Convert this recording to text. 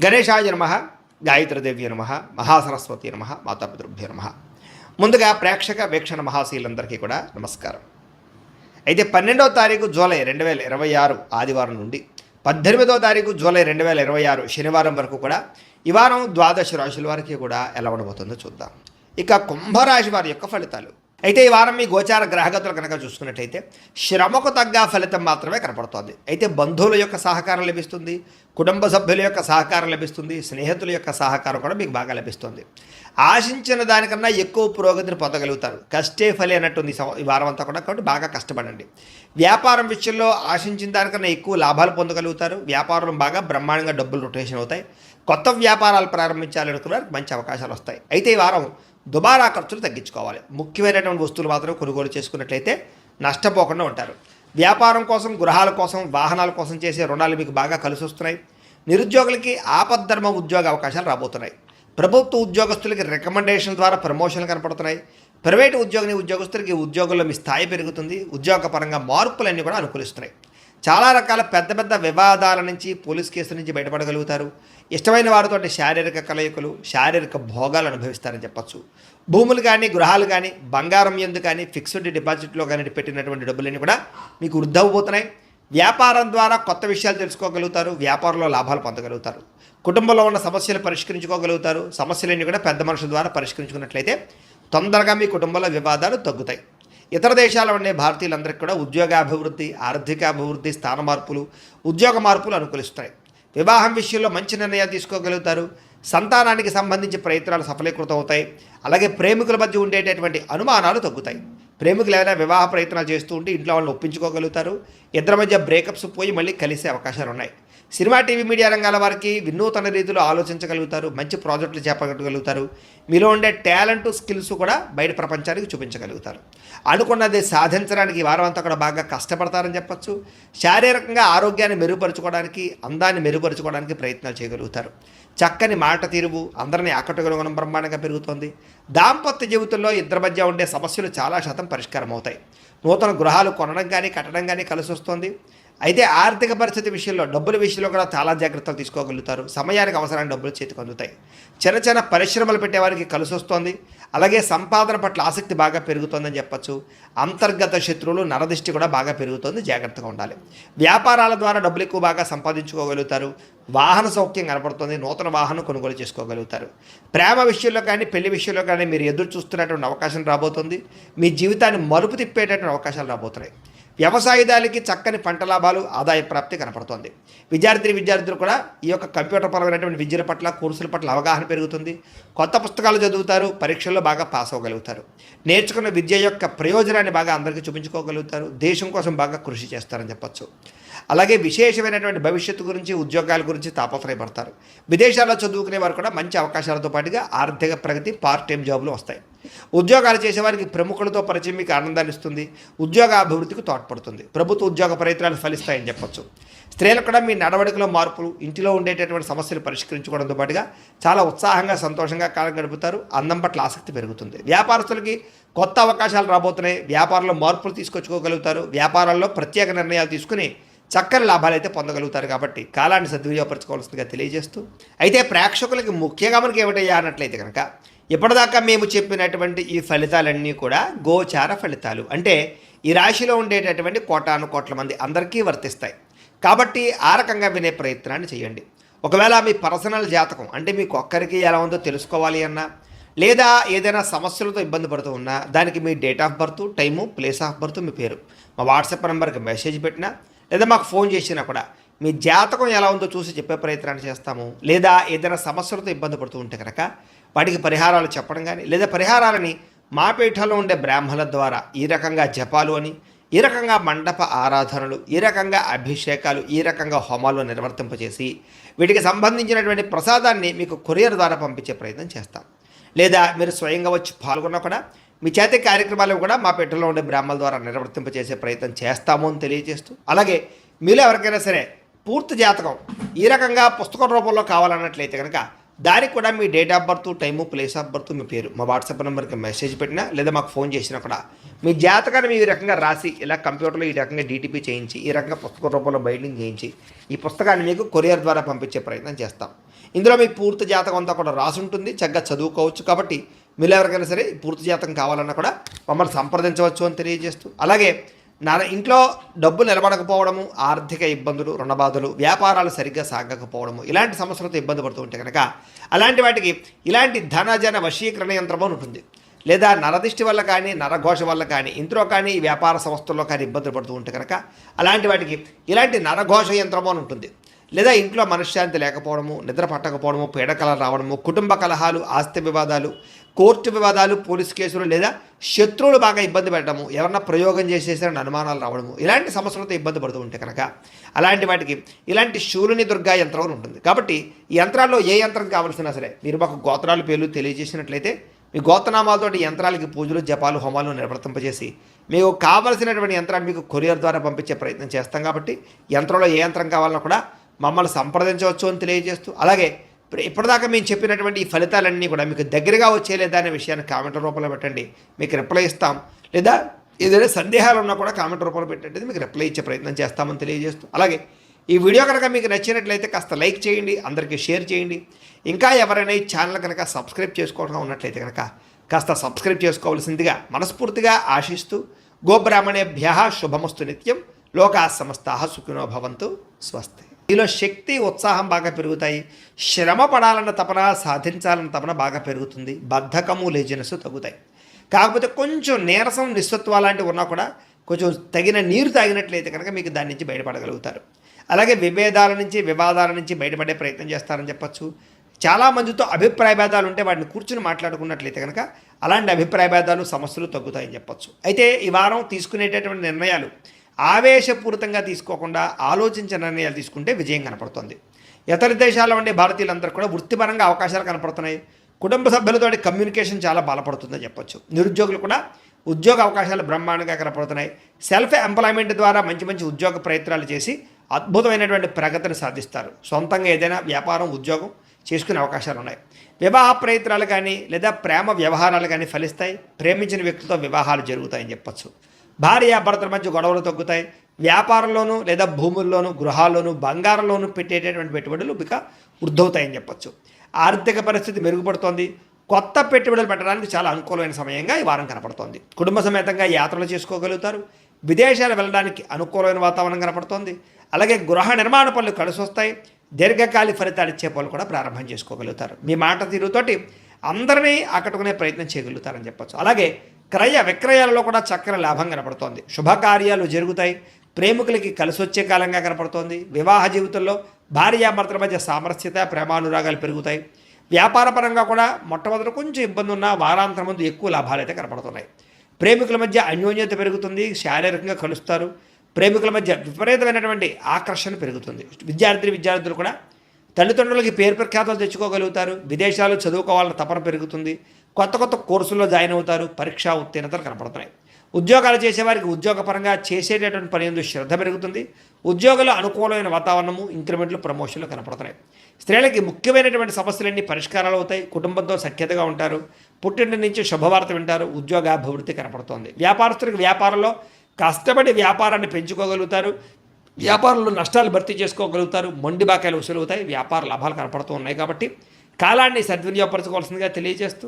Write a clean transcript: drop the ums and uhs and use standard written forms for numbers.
గణేశాయ నమ, గాయత్రీదేవ్య నమ, మహాసరస్వతి నమ, మాతాపితృభ్యో నమ. ముందుగా ప్రేక్షక వీక్షణ మహాశీలందరికీ కూడా నమస్కారం. అయితే 12వ తారీఖు జూలై 2026 ఆదివారం నుండి 18వ తారీఖు జూలై 2026 శనివారం వరకు కూడా ఈ వారం ద్వాదశ రాశుల వారికి కూడా ఎలా ఉండబోతుందో చూద్దాం. ఇక కుంభరాశి వారి యొక్క ఫలితాలు. అయితే ఈ వారం మీ గోచార గ్రహగతులు కనుక చూసుకున్నట్టయితే శ్రమకు తగ్గ ఫలితం మాత్రమే కనపడుతోంది. అయితే బంధువుల యొక్క సహకారం లభిస్తుంది, కుటుంబ సభ్యుల యొక్క సహకారం లభిస్తుంది, స్నేహితుల యొక్క సహకారం కూడా మీకు బాగా లభిస్తుంది. ఆశించిన దానికన్నా ఎక్కువ పురోగతిని పొందగలుగుతారు. కష్టే ఫలి అన్నట్టుంది ఈ వారం అంతా కూడా. కాబట్టి బాగా కష్టపడండి. వ్యాపారం విషయంలో ఆశించిన దానికన్నా ఎక్కువ లాభాలు పొందగలుగుతారు. వ్యాపారం బాగా బ్రహ్మాండంగా డబ్బులు రొటేషన్ అవుతాయి. కొత్త వ్యాపారాలు ప్రారంభించాలనుకున్నారు, మంచి అవకాశాలు వస్తాయి. అయితే ఈ వారం దుబారా ఖర్చులు తగ్గించుకోవాలి. ముఖ్యమైనటువంటి వస్తువులు మాత్రం కొనుగోలు చేసుకున్నట్లయితే నష్టపోకుండా ఉంటారు. వ్యాపారం కోసం, గృహాల కోసం, వాహనాల కోసం చేసే రుణాలు మీకు బాగా కలిసి వస్తున్నాయి. నిరుద్యోగులకి ఆపద్ధర్మ ఉద్యోగ అవకాశాలు రాబోతున్నాయి. ప్రభుత్వ ఉద్యోగస్తులకి రికమెండేషన్ ద్వారా ప్రమోషన్లు కనపడుతున్నాయి. ప్రైవేటు ఉద్యోగస్తులకి ఉద్యోగంలో మీ స్థాయి పెరుగుతుంది. ఉద్యోగపరంగా మార్పులన్నీ కూడా అనుకూలిస్తున్నాయి. చాలా రకాల పెద్ద పెద్ద వివాదాల నుంచి, పోలీస్ కేసుల నుంచి బయటపడగలుగుతారు. ఇష్టమైన వారితో శారీరక కలయికలు, శారీరక భోగాలు అనుభవిస్తారని చెప్పచ్చు. భూములు కానీ, గృహాలు కానీ, బంగారం ఎందు కానీ, ఫిక్స్డ్ డిపాజిట్లో కానీ పెట్టినటువంటి డబ్బులన్నీ కూడా మీకు వృద్ధి అవబోతున్నాయి. వ్యాపారం ద్వారా కొత్త విషయాలు తెలుసుకోగలుగుతారు. వ్యాపారంలో లాభాలు పొందగలుగుతారు. కుటుంబంలో ఉన్న సమస్యలు పరిష్కరించుకోగలుగుతారు. సమస్యలన్నీ కూడా పెద్ద మనుషుల ద్వారా పరిష్కరించుకున్నట్లయితే తొందరగా మీ కుటుంబంలో వివాదాలు తగ్గుతాయి. ఇతర దేశాల ఉండే భారతీయులందరికీ కూడా ఉద్యోగాభివృద్ధి, ఆర్థికాభివృద్ధి, స్థాన మార్పులు, ఉద్యోగ మార్పులు అనుకూలిస్తాయి. వివాహం విషయంలో మంచి నిర్ణయాలు తీసుకోగలుగుతారు. సంతానానికి సంబంధించి ప్రయత్నాలు సఫలీకృతం అవుతాయి. అలాగే ప్రేమికుల మధ్య ఉండేటటువంటి అనుమానాలు తగ్గుతాయి. ప్రేమికులు ఏదైనా వివాహ ప్రయత్నాలు చేస్తూ ఉంటే ఇంట్లో వాళ్ళని ఒప్పించుకోగలుగుతారు. ఇద్దరి మధ్య బ్రేకప్స్ పోయి మళ్ళీ కలిసే అవకాశాలు ఉన్నాయి. సినిమా, టీవీ, మీడియా రంగాల వారికి వినూతన రీతిలో ఆలోచించగలుగుతారు. మంచి ప్రాజెక్టులు చేపట్టగలుగుతారు. మీలో ఉండే టాలెంట్, స్కిల్స్ కూడా బయట ప్రపంచానికి చూపించగలుగుతారు. అనుకున్నది సాధించడానికి ఈ వారం అంతా కూడా బాగా కష్టపడతారని చెప్పచ్చు. శారీరకంగా ఆరోగ్యాన్ని మెరుగుపరుచుకోవడానికి, అందాన్ని మెరుగుపరుచుకోవడానికి ప్రయత్నాలు చేయగలుగుతారు. చక్కని మాట తీరువు అందరినీ ఆకట్టుకోవడం బ్రహ్మాండంగా పెరుగుతోంది. దాంపత్య జీవితంలో ఇద్దరి మధ్య ఉండే సమస్యలు చాలా శాతం పరిష్కారం అవుతాయి. నూతన గృహాలు కొనడం కానీ, కట్టడం కానీ కలిసి వస్తుంది. అయితే ఆర్థిక పరిస్థితి విషయంలో, డబ్బుల విషయంలో కూడా చాలా జాగ్రత్తలు తీసుకోగలుగుతారు. సమయానికి అవసరమైన డబ్బులు చేతికి అందుతాయి. చిన్న చిన్న పరిశ్రమలు పెట్టేవారికి కలిసి వస్తుంది. అలాగే సంపాదన పట్ల ఆసక్తి బాగా పెరుగుతుందని చెప్పచ్చు. అంతర్గత శత్రువులు, నరదిష్టి కూడా బాగా పెరుగుతుంది. జాగ్రత్తగా ఉండాలి. వ్యాపారాల ద్వారా డబ్బులు ఎక్కువ బాగా సంపాదించుకోగలుగుతారు. వాహన సౌఖ్యం కనపడుతుంది. నూతన వాహనం కొనుగోలు చేసుకోగలుగుతారు. ప్రేమ విషయంలో కానీ, పెళ్లి విషయంలో కానీ మీరు ఎదురు చూస్తున్నటువంటి అవకాశం రాబోతుంది. మీ జీవితాన్ని మలుపు తిప్పేటటువంటి అవకాశాలు రాబోతున్నాయి. వ్యవసాయదారులకి చక్కని పంట లాభాలు, ఆదాయ ప్రాప్తి కనపడుతోంది. విద్యార్థులు కూడా ఈ యొక్క కంప్యూటర్ పరమైనటువంటి విద్యల పట్ల, కోర్సుల పట్ల అవగాహన పెరుగుతుంది. కొత్త పుస్తకాలు చదువుతారు. పరీక్షల్లో బాగా పాస్ అవ్వగలుగుతారు. నేర్చుకున్న విద్య యొక్క ప్రయోజనాన్ని బాగా అందరికీ చూపించుకోగలుగుతారు. దేశం కోసం బాగా కృషి చేస్తారని చెప్పచ్చు. అలాగే విశేషమైనటువంటి భవిష్యత్తు గురించి, ఉద్యోగాల గురించి తాపత్రయపడతారు. విదేశాల్లో చదువుకునే వారు కూడా మంచి అవకాశాలతో పాటుగా ఆర్థిక ప్రగతి, పార్ట్ టైం జాబులు వస్తాయి. ఉద్యోగాలు చేసేవారికి ప్రముఖులతో పరిచయం మీకు ఆనందాన్ని ఇస్తుంది. ఉద్యోగ అభివృద్ధికి తోడ్పడుతుంది. ప్రభుత్వ ఉద్యోగ ప్రయత్నాలు ఫలిస్తాయని చెప్పచ్చు. స్త్రీలకు కూడా మీ నడవడికలో మార్పులు, ఇంటిలో ఉండేటటువంటి సమస్యలు పరిష్కరించుకోవడంతో పాటుగా చాలా ఉత్సాహంగా, సంతోషంగా కాలం గడుపుతారు. అందం పట్ల ఆసక్తి పెరుగుతుంది. వ్యాపారస్తులకి కొత్త అవకాశాలు రాబోతున్నాయి. వ్యాపారంలో మార్పులు తీసుకొచ్చుకోగలుగుతారు. వ్యాపారాల్లో ప్రత్యేక నిర్ణయాలు తీసుకుని చక్కని లాభాలు అయితే పొందగలుగుతారు. కాబట్టి కాలాన్ని సద్వినియోగపరచుకోవాల్సిందిగా తెలియజేస్తూ, అయితే ప్రేక్షకులకి ముఖ్యంగా మనకి ఏమిటయ్యా అన్నట్లయితే కనుక, ఇప్పటిదాకా మేము చెప్పినటువంటి ఈ ఫలితాలన్నీ కూడా గోచార ఫలితాలు. అంటే ఈ రాశిలో ఉండేటటువంటి కోటాను కోట్ల మంది అందరికీ వర్తిస్తాయి. కాబట్టి ఆ రకంగా వినే ప్రయత్నాన్ని చేయండి. ఒకవేళ మీ పర్సనల్ జాతకం అంటే మీకు ఒక్కరికి ఎలా ఉందో తెలుసుకోవాలి అన్నా, లేదా ఏదైనా సమస్యలతో ఇబ్బంది పడుతూ ఉన్నా, దానికి మీ date of birth, time, place of birth, మీ పేరు మా వాట్సాప్ నెంబర్కి మెసేజ్ పెట్టినా, లేదా మాకు ఫోన్ చేసినా కూడా మీ జాతకం ఎలా ఉందో చూసి చెప్పే ప్రయత్నాన్ని చేస్తాము. లేదా ఏదైనా సమస్యలతో ఇబ్బంది పడుతూ ఉంటే కనుక వాటికి పరిహారాలు చెప్పడం కానీ, లేదా పరిహారాలని మా పీఠంలో ఉండే బ్రాహ్మణుల ద్వారా ఈ రకంగా జపాలు అని, ఈ రకంగా మండప ఆరాధనలు, ఈ రకంగా అభిషేకాలు, ఈ రకంగా హోమాలు నిర్వర్తింపచేసి వీటికి సంబంధించినటువంటి ప్రసాదాన్ని మీకు కొరియర్ ద్వారా పంపించే ప్రయత్నం చేస్తాం. లేదా మీరు స్వయంగా వచ్చి పాల్గొన్నా కూడా మీ చేతి కార్యక్రమాలు కూడా మా పీఠంలో ఉండే బ్రాహ్మణుల ద్వారా నిర్వర్తింపచేసే ప్రయత్నం చేస్తాము అని తెలియజేస్తూ, అలాగే మీలో ఎవరికైనా సరే పూర్తి జాతకం ఈ రకంగా పుస్తకం రూపంలో కావాలన్నట్లయితే కనుక దానికి కూడా మీ date of birth, time, place of birth, మీ పేరు మా వాట్సాప్ నెంబర్కి మెసేజ్ పెట్టినా, లేదా మాకు ఫోన్ చేసినా కూడా మీ జాతకాన్ని మీ రకంగా రాసి ఇలా కంప్యూటర్లో ఈ రకంగా డీటీపీ చేయించి, ఈ రకంగా పుస్తక రూపంలో బైండింగ్ చేయించి ఈ పుస్తకాన్ని మీకు కొరియర్ ద్వారా పంపించే ప్రయత్నం చేస్తాం. ఇందులో మీ పూర్తి జాతకం అంతా కూడా రాసి ఉంటుంది, చక్కగా చదువుకోవచ్చు. కాబట్టి మీరు ఎవరికైనా సరే పూర్తి జాతకం కావాలన్నా కూడా మమ్మల్ని సంప్రదించవచ్చు అని తెలియజేస్తూ, అలాగే ఇంట్లో డబ్బు నిలబడకపోవడము, ఆర్థిక ఇబ్బందులు, రుణబాధలు, వ్యాపారాలు సరిగ్గా సాగకపోవడము, ఇలాంటి సమస్యలతో ఇబ్బంది పడుతూ ఉంటే కనుక అలాంటి వాటికి ఇలాంటి ధనజన వశీకరణ యంత్రం అని ఉంటుంది. లేదా నరదిష్టి వల్ల కానీ, నరఘోష వల్ల కానీ, ఇంట్లో కానీ, వ్యాపార సంస్థల్లో కానీ ఇబ్బందులు పడుతూ ఉంటే కనుక అలాంటి వాటికి ఇలాంటి నరఘోష యంత్రము అని ఉంటుంది. లేదా ఇంట్లో మనశ్శాంతి లేకపోవడము, నిద్ర పట్టకపోవడము, పీడకలలు రావడము, కుటుంబ కలహాలు, ఆస్తి వివాదాలు, కోర్టు వివాదాలు, పోలీసు కేసులు, లేదా శత్రువులు బాగా ఇబ్బంది పెట్టడము, ఎవరన్నా ప్రయోగం చేసేసారని అనుమానాలు రావడము, ఇలాంటి సమస్యలతో ఇబ్బంది పడుతూ ఉంటే కనుక అలాంటి వాటికి ఇలాంటి శూలిని దుర్గా యంత్రం అని ఉంటుంది. కాబట్టి ఈ యంత్రాల్లో ఏ యంత్రం కావాల్సినా సరే మీరు మాకు గోత్రాలు పేర్లు తెలియజేసినట్లయితే మీ గోత్రనామాలతోటి యంత్రాలకి పూజలు, జపాలు, హోమాలు నిర్వర్తింపజేసి మీకు కావలసినటువంటి యంత్రాన్ని మీకు కొరియర్ ద్వారా పంపించే ప్రయత్నం చేస్తాం. కాబట్టి యంత్రంలో ఏ యంత్రం కావాలన్నా కూడా మమ్మల్ని సంప్రదించవచ్చు అని తెలియజేస్తూ, అలాగే ఇప్పటిదాకా మేము చెప్పినటువంటి ఈ ఫలితాలన్నీ కూడా మీకు దగ్గరగా వచ్చేలేదా అనే విషయాన్ని కామెంట్ రూపంలో పెట్టండి, మీకు రిప్లై ఇస్తాం. లేదా ఏదైనా సందేహాలు ఉన్నా కూడా కామెంట్ రూపంలో పెట్టండి, మీకు రిప్లై ఇచ్చే ప్రయత్నం చేస్తామని తెలియజేస్తూ, అలాగే ఈ వీడియో కనుక మీకు నచ్చినట్లయితే కాస్త లైక్ చేయండి, అందరికీ షేర్ చేయండి. ఇంకా ఎవరైనా ఈ ఛానల్ కనుక సబ్స్క్రైబ్ చేసుకోవడం ఉన్నట్లయితే కనుక కాస్త సబ్స్క్రైబ్ చేసుకోవాల్సిందిగా మనస్ఫూర్తిగా ఆశిస్తూ, గోబ్రాహ్మణేభ్యః శుభమస్తు నిత్యం, లోకా సమస్తాః సుఖినో భవంతు, స్వస్తి. మీలో శక్తి, ఉత్సాహం బాగా పెరుగుతాయి. శ్రమ పడాలన్న తపన, సాధించాలన్న తపన బాగా పెరుగుతుంది. బద్ధకము, లేజినెస్ తగ్గుతాయి. కాకపోతే కొంచెం నీరసం, నిస్సత్వ లాంటివి ఉన్నా కూడా కొంచెం తగిన నీరు తాగినట్లయితే కనుక మీకు దాని నుంచి బయటపడగలుగుతారు. అలాగే విభేదాల నుంచి, వివాదాల నుంచి బయటపడే ప్రయత్నం చేస్తారని చెప్పచ్చు. చాలామందితో అభిప్రాయ భేదాలు ఉంటే వాటిని కూర్చుని మాట్లాడుకున్నట్లయితే కనుక అలాంటి అభిప్రాయ భేదాలు, సమస్యలు తగ్గుతాయని చెప్పచ్చు. అయితే ఈ వారం తీసుకునేటటువంటి నిర్ణయాలు ఆవేశపూరితంగా తీసుకోకుండా ఆలోచించిన నిర్ణయాలు తీసుకుంటే విజయం కనపడుతుంది. ఇతర దేశాల్లో ఉండే భారతీయులందరూ కూడా వృత్తిపరంగా అవకాశాలు కనపడుతున్నాయి. కుటుంబ సభ్యులతో కమ్యూనికేషన్ చాలా బలపడుతుందని చెప్పొచ్చు. నిరుద్యోగులు కూడా ఉద్యోగ అవకాశాలు బ్రహ్మాండంగా కనపడుతున్నాయి. సెల్ఫ్ ఎంప్లాయ్మెంట్ ద్వారా మంచి మంచి ఉద్యోగ ప్రయత్నాలు చేసి అద్భుతమైనటువంటి ప్రగతిని సాధిస్తారు. సొంతంగా ఏదైనా వ్యాపారం, ఉద్యోగం చేసుకునే అవకాశాలు ఉన్నాయి. వివాహ ప్రయత్నాలు కానీ లేదా ప్రేమ వ్యవహారాలు కానీ ఫలిస్తాయి. ప్రేమించిన వ్యక్తులతో వివాహాలు జరుగుతాయని చెప్పచ్చు. భార్యాభర్తల మధ్య గొడవలు తగ్గుతాయి. వ్యాపారంలోనూ లేదా భూముల్లోనూ, గృహాల్లోనూ, బంగారంలోనూ పెట్టేటటువంటి పెట్టుబడులు ఇక వృద్ధవుతాయని చెప్పచ్చు. ఆర్థిక పరిస్థితి మెరుగుపడుతోంది. కొత్త పెట్టుబడులు పెట్టడానికి చాలా అనుకూలమైన సమయంగా ఈ వారం కనపడుతోంది. కుటుంబ సమేతంగా యాత్రలు చేసుకోగలుగుతారు. విదేశాలు వెళ్ళడానికి అనుకూలమైన వాతావరణం కనపడుతోంది. అలాగే గృహ నిర్మాణ పనులు కలిసి వస్తాయి. దీర్ఘకాలిక ఫలితాలు ఇచ్చే పనులు కూడా ప్రారంభం చేసుకోగలుగుతారు. మీ మాట తీరుతోటి అందరినీ ఆకట్టుకునే ప్రయత్నం చేయగలుగుతారని చెప్పచ్చు. అలాగే క్రయ విక్రయాలలో కూడా చక్కని లాభం కనపడుతోంది. శుభకార్యాలు జరుగుతాయి. ప్రేమికులకి కలిసి వచ్చే కాలంగా కనపడుతోంది. వివాహ జీవితంలో భార్యాభర్తల మధ్య సామరస్యత, ప్రేమానురాగాలు పెరుగుతాయి. వ్యాపారపరంగా కూడా మొట్టమొదటి కొంచెం ఇబ్బంది ఉన్న వారాంతరం ముందు ఎక్కువ లాభాలు అయితే కనపడుతున్నాయి. ప్రేమికుల మధ్య అన్యోన్యత పెరుగుతుంది. శారీరకంగా కలుస్తారు. ప్రేమికుల మధ్య విపరీతమైనటువంటి ఆకర్షణ పెరుగుతుంది. విద్యార్థులు కూడా తల్లిదండ్రులకి పేరు ప్రఖ్యాతలు తెచ్చుకోగలుగుతారు. విదేశాలు చదువుకోవాలన్న తపన పెరుగుతుంది. కొత్త కొత్త కోర్సుల్లో జాయిన్ అవుతారు. పరీక్షా ఉత్తీర్ణతలు కనపడుతున్నాయి. ఉద్యోగాలు చేసేవారికి ఉద్యోగపరంగా చేసేటటువంటి పని ఎందు శ్రద్ధ పెరుగుతుంది. ఉద్యోగుల అనుకూలమైన వాతావరణము, ఇంక్రిమెంట్లు, ప్రమోషన్లు కనపడుతున్నాయి. స్త్రీలకి ముఖ్యమైనటువంటి సమస్యలన్నీ పరిష్కారాలు అవుతాయి. కుటుంబంతో సఖ్యతగా ఉంటారు. పుట్టింటి నుంచి శుభవార్త వింటారు. ఉద్యోగాభివృద్ధి కనపడుతోంది. వ్యాపారస్తులకు వ్యాపారంలో కష్టపడి వ్యాపారాన్ని పెంచుకోగలుగుతారు. వ్యాపారంలో నష్టాలు భర్తీ చేసుకోగలుగుతారు. మొండి బాకాయలు వసూలవుతాయి. వ్యాపార లాభాలు కనపడుతూ ఉన్నాయి. కాబట్టి కాలాన్ని సద్వినియోగపరచుకోవాల్సిందిగా తెలియజేస్తూ